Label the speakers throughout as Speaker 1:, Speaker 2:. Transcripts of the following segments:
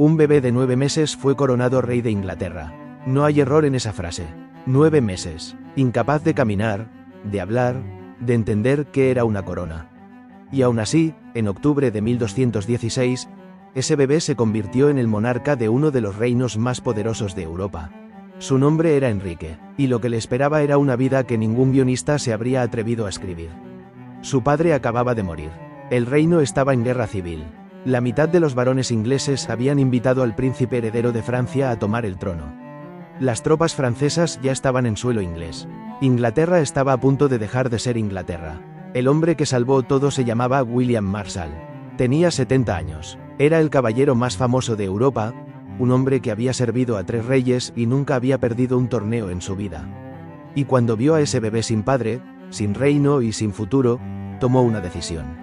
Speaker 1: Un bebé de 9 meses fue coronado rey de Inglaterra. No hay error en esa frase. 9 meses. Incapaz de caminar, de hablar, de entender qué era una corona. Y aún así, en octubre de 1216, ese bebé se convirtió en el monarca de uno de los reinos más poderosos de Europa. Su nombre era Enrique, y lo que le esperaba era una vida que ningún guionista se habría atrevido a escribir. Su padre acababa de morir. El reino estaba en guerra civil. La mitad de los varones ingleses habían invitado al príncipe heredero de Francia a tomar el trono. Las tropas francesas ya estaban en suelo inglés. Inglaterra estaba a punto de dejar de ser Inglaterra. El hombre que salvó todo se llamaba William Marshall. Tenía 70 años. Era el caballero más famoso de Europa, un hombre que había servido a 3 reyes y nunca había perdido un torneo en su vida. Y cuando vio a ese bebé sin padre, sin reino y sin futuro, tomó una decisión.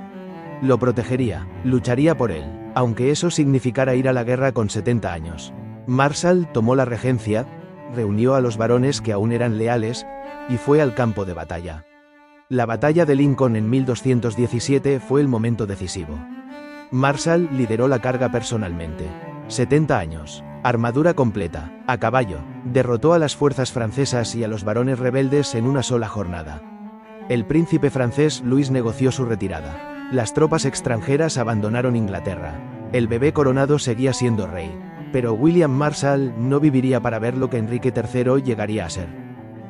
Speaker 1: Lo protegería, lucharía por él, aunque eso significara ir a la guerra con 70 años. Marshall tomó la regencia, reunió a los varones que aún eran leales, y fue al campo de batalla. La batalla de Lincoln en 1217 fue el momento decisivo. Marshall lideró la carga personalmente. 70 años, armadura completa, a caballo, derrotó a las fuerzas francesas y a los varones rebeldes en una sola jornada. El príncipe francés Luis negoció su retirada. Las tropas extranjeras abandonaron Inglaterra. El bebé coronado seguía siendo rey. Pero William Marshall no viviría para ver lo que Enrique III llegaría a ser.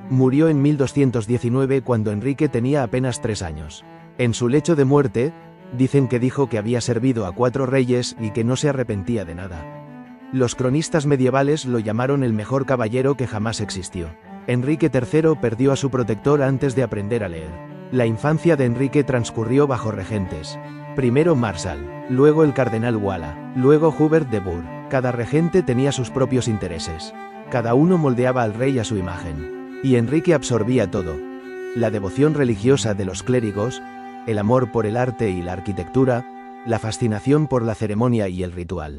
Speaker 1: Murió en 1219 cuando Enrique tenía apenas 3 años. En su lecho de muerte, dicen que dijo que había servido a 4 reyes y que no se arrepentía de nada. Los cronistas medievales lo llamaron el mejor caballero que jamás existió. Enrique III perdió a su protector antes de aprender a leer. La infancia de Enrique transcurrió bajo regentes. Primero Marshall, luego el cardenal Wala, luego Hubert de Burgh. Cada regente tenía sus propios intereses. Cada uno moldeaba al rey a su imagen. Y Enrique absorbía todo. La devoción religiosa de los clérigos, el amor por el arte y la arquitectura, la fascinación por la ceremonia y el ritual.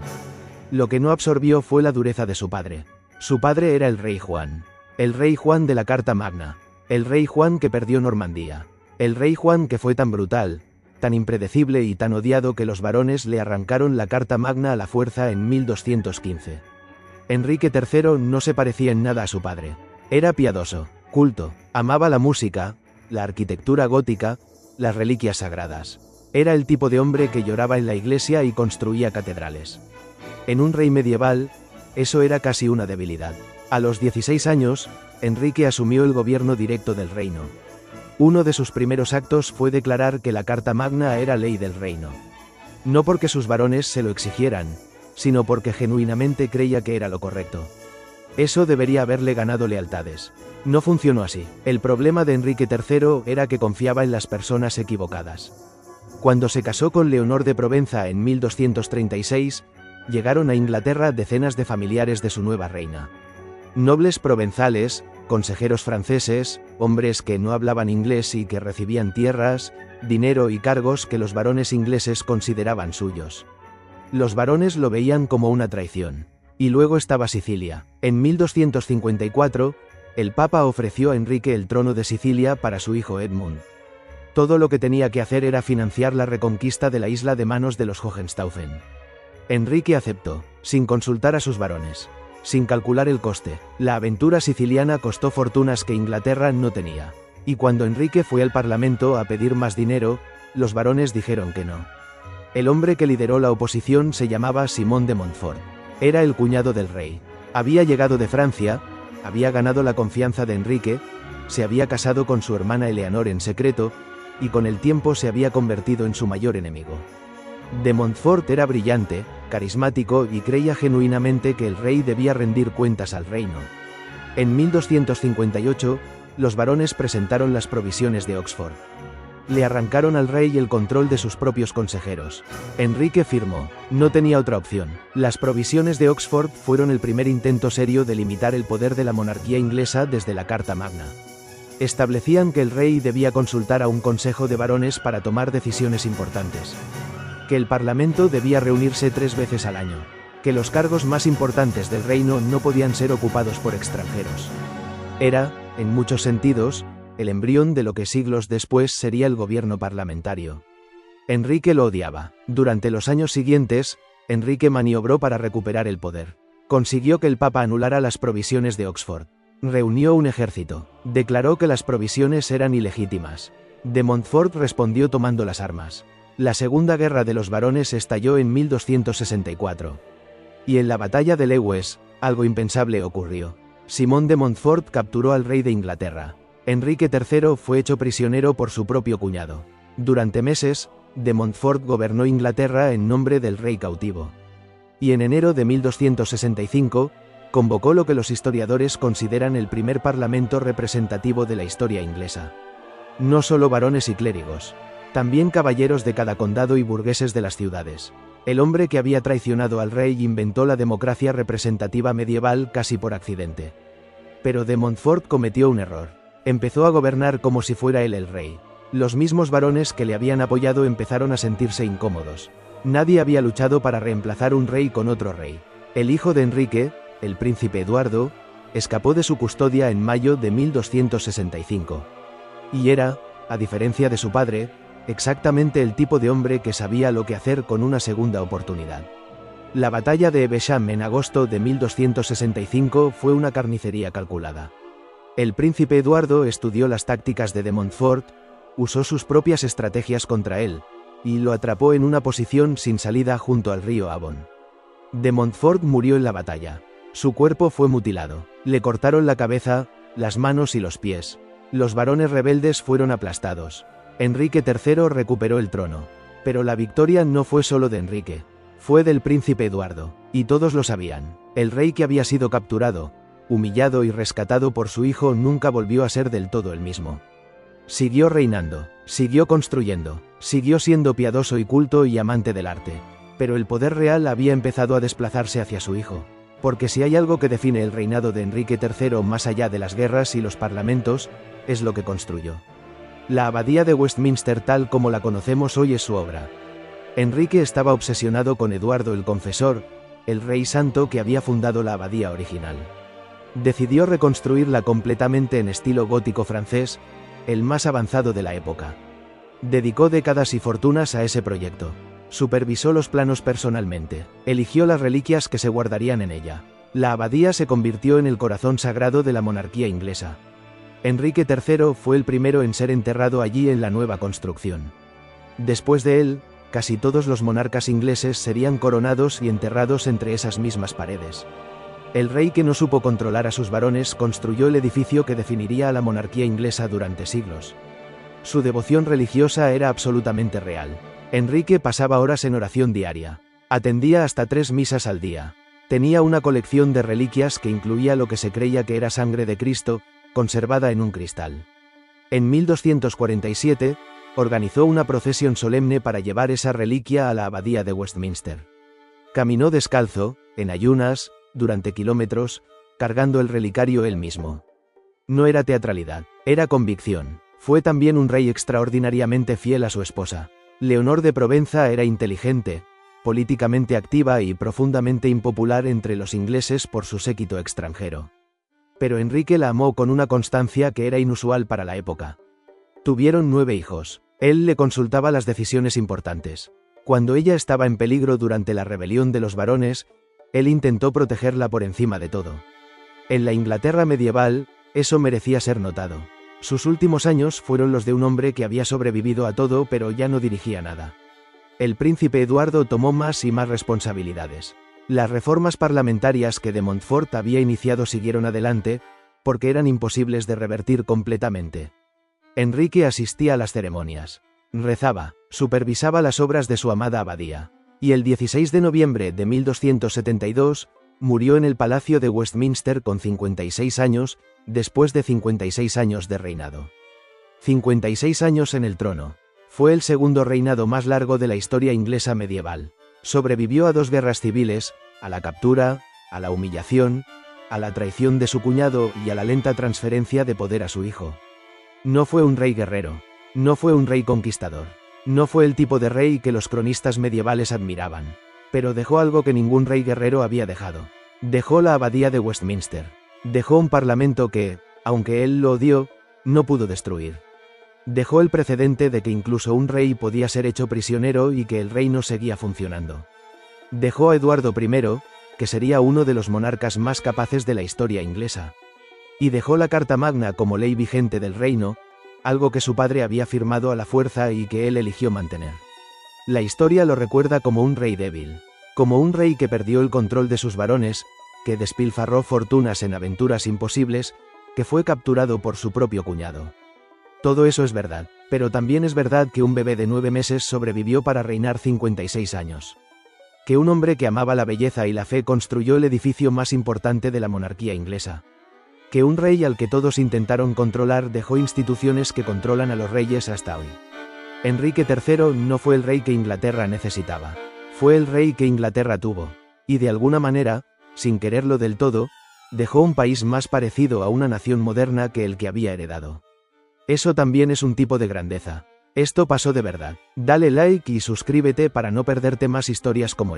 Speaker 1: Lo que no absorbió fue la dureza de su padre. Su padre era el rey Juan. El rey Juan de la Carta Magna. El rey Juan que perdió Normandía. El rey Juan que fue tan brutal, tan impredecible y tan odiado que los varones le arrancaron la Carta Magna a la fuerza en 1215. Enrique III no se parecía en nada a su padre. Era piadoso, culto, amaba la música, la arquitectura gótica, las reliquias sagradas. Era el tipo de hombre que lloraba en la iglesia y construía catedrales. En un rey medieval, eso era casi una debilidad. A los 16 años, Enrique asumió el gobierno directo del reino. Uno de sus primeros actos fue declarar que la Carta Magna era ley del reino. No porque sus varones se lo exigieran, sino porque genuinamente creía que era lo correcto. Eso debería haberle ganado lealtades. No funcionó así. El problema de Enrique III era que confiaba en las personas equivocadas. Cuando se casó con Leonor de Provenza en 1236, llegaron a Inglaterra decenas de familiares de su nueva reina. Nobles provenzales, consejeros franceses, hombres que no hablaban inglés y que recibían tierras, dinero y cargos que los varones ingleses consideraban suyos. Los varones lo veían como una traición. Y luego estaba Sicilia. En 1254, el Papa ofreció a Enrique el trono de Sicilia para su hijo Edmund. Todo lo que tenía que hacer era financiar la reconquista de la isla de manos de los Hohenstaufen. Enrique aceptó, sin consultar a sus varones, sin calcular el coste. La aventura siciliana costó fortunas que Inglaterra no tenía. Y cuando Enrique fue al Parlamento a pedir más dinero, los varones dijeron que no. El hombre que lideró la oposición se llamaba Simón de Montfort. Era el cuñado del rey. Había llegado de Francia, había ganado la confianza de Enrique, se había casado con su hermana Eleanor en secreto, y con el tiempo se había convertido en su mayor enemigo. De Montfort era brillante, carismático y creía genuinamente que el rey debía rendir cuentas al reino. En 1258, los varones presentaron las provisiones de Oxford. Le arrancaron al rey el control de sus propios consejeros. Enrique firmó. No tenía otra opción. Las provisiones de Oxford fueron el primer intento serio de limitar el poder de la monarquía inglesa desde la Carta Magna. Establecían que el rey debía consultar a un consejo de varones para tomar decisiones importantes. Que el Parlamento debía reunirse 3 veces al año. Que los cargos más importantes del reino no podían ser ocupados por extranjeros. Era, en muchos sentidos, el embrión de lo que siglos después sería el gobierno parlamentario. Enrique lo odiaba. Durante los años siguientes, Enrique maniobró para recuperar el poder. Consiguió que el Papa anulara las provisiones de Oxford. Reunió un ejército. Declaró que las provisiones eran ilegítimas. De Montfort respondió tomando las armas. La Segunda Guerra de los Barones estalló en 1264. Y en la batalla de Lewes, algo impensable ocurrió. Simón de Montfort capturó al rey de Inglaterra. Enrique III fue hecho prisionero por su propio cuñado. Durante meses, de Montfort gobernó Inglaterra en nombre del rey cautivo. Y en enero de 1265, convocó lo que los historiadores consideran el primer parlamento representativo de la historia inglesa. No solo varones y clérigos, también caballeros de cada condado y burgueses de las ciudades. El hombre que había traicionado al rey inventó la democracia representativa medieval casi por accidente. Pero de Montfort cometió un error. Empezó a gobernar como si fuera él el rey. Los mismos varones que le habían apoyado empezaron a sentirse incómodos. Nadie había luchado para reemplazar un rey con otro rey. El hijo de Enrique, el príncipe Eduardo, escapó de su custodia en mayo de 1265. Y era, a diferencia de su padre, exactamente el tipo de hombre que sabía lo que hacer con una segunda oportunidad. La batalla de Evesham en agosto de 1265 fue una carnicería calculada. El príncipe Eduardo estudió las tácticas de Montfort, usó sus propias estrategias contra él, y lo atrapó en una posición sin salida junto al río Avon. De Montfort murió en la batalla. Su cuerpo fue mutilado. Le cortaron la cabeza, las manos y los pies. Los varones rebeldes fueron aplastados. Enrique III recuperó el trono. Pero la victoria no fue solo de Enrique. Fue del príncipe Eduardo. Y todos lo sabían. El rey que había sido capturado, humillado y rescatado por su hijo nunca volvió a ser del todo el mismo. Siguió reinando, siguió construyendo, siguió siendo piadoso y culto y amante del arte. Pero el poder real había empezado a desplazarse hacia su hijo. Porque si hay algo que define el reinado de Enrique III más allá de las guerras y los parlamentos, es lo que construyó. La abadía de Westminster tal como la conocemos hoy es su obra. Enrique estaba obsesionado con Eduardo el Confesor, el rey santo que había fundado la abadía original. Decidió reconstruirla completamente en estilo gótico francés, el más avanzado de la época. Dedicó décadas y fortunas a ese proyecto. Supervisó los planos personalmente. Eligió las reliquias que se guardarían en ella. La abadía se convirtió en el corazón sagrado de la monarquía inglesa. Enrique III fue el primero en ser enterrado allí en la nueva construcción. Después de él, casi todos los monarcas ingleses serían coronados y enterrados entre esas mismas paredes. El rey que no supo controlar a sus varones construyó el edificio que definiría a la monarquía inglesa durante siglos. Su devoción religiosa era absolutamente real. Enrique pasaba horas en oración diaria. Atendía hasta 3 misas al día. Tenía una colección de reliquias que incluía lo que se creía que era sangre de Cristo, conservada en un cristal. En 1247, organizó una procesión solemne para llevar esa reliquia a la abadía de Westminster. Caminó descalzo, en ayunas, durante kilómetros, cargando el relicario él mismo. No era teatralidad, era convicción. Fue también un rey extraordinariamente fiel a su esposa. Leonor de Provenza era inteligente, políticamente activa y profundamente impopular entre los ingleses por su séquito extranjero. Pero Enrique la amó con una constancia que era inusual para la época. Tuvieron 9 hijos. Él le consultaba las decisiones importantes. Cuando ella estaba en peligro durante la rebelión de los varones, él intentó protegerla por encima de todo. En la Inglaterra medieval, eso merecía ser notado. Sus últimos años fueron los de un hombre que había sobrevivido a todo pero ya no dirigía nada. El príncipe Eduardo tomó más y más responsabilidades. Las reformas parlamentarias que de Montfort había iniciado siguieron adelante, porque eran imposibles de revertir completamente. Enrique asistía a las ceremonias. Rezaba, supervisaba las obras de su amada abadía. Y el 16 de noviembre de 1272, murió en el Palacio de Westminster con 56 años, después de 56 años de reinado. 56 años en el trono. Fue el segundo reinado más largo de la historia inglesa medieval. Sobrevivió a 2 guerras civiles, a la captura, a la humillación, a la traición de su cuñado y a la lenta transferencia de poder a su hijo. No fue un rey guerrero. No fue un rey conquistador. No fue el tipo de rey que los cronistas medievales admiraban. Pero dejó algo que ningún rey guerrero había dejado. Dejó la abadía de Westminster. Dejó un parlamento que, aunque él lo odió, no pudo destruir. Dejó el precedente de que incluso un rey podía ser hecho prisionero y que el reino seguía funcionando. Dejó a Eduardo I, que sería uno de los monarcas más capaces de la historia inglesa. Y dejó la Carta Magna como ley vigente del reino, algo que su padre había firmado a la fuerza y que él eligió mantener. La historia lo recuerda como un rey débil, como un rey que perdió el control de sus varones, que despilfarró fortunas en aventuras imposibles, que fue capturado por su propio cuñado. Todo eso es verdad, pero también es verdad que un bebé de 9 meses sobrevivió para reinar 56 años. Que un hombre que amaba la belleza y la fe construyó el edificio más importante de la monarquía inglesa. Que un rey al que todos intentaron controlar dejó instituciones que controlan a los reyes hasta hoy. Enrique III no fue el rey que Inglaterra necesitaba. Fue el rey que Inglaterra tuvo. Y de alguna manera, sin quererlo del todo, dejó un país más parecido a una nación moderna que el que había heredado. Eso también es un tipo de grandeza. Esto pasó de verdad. Dale like y suscríbete para no perderte más historias como esta.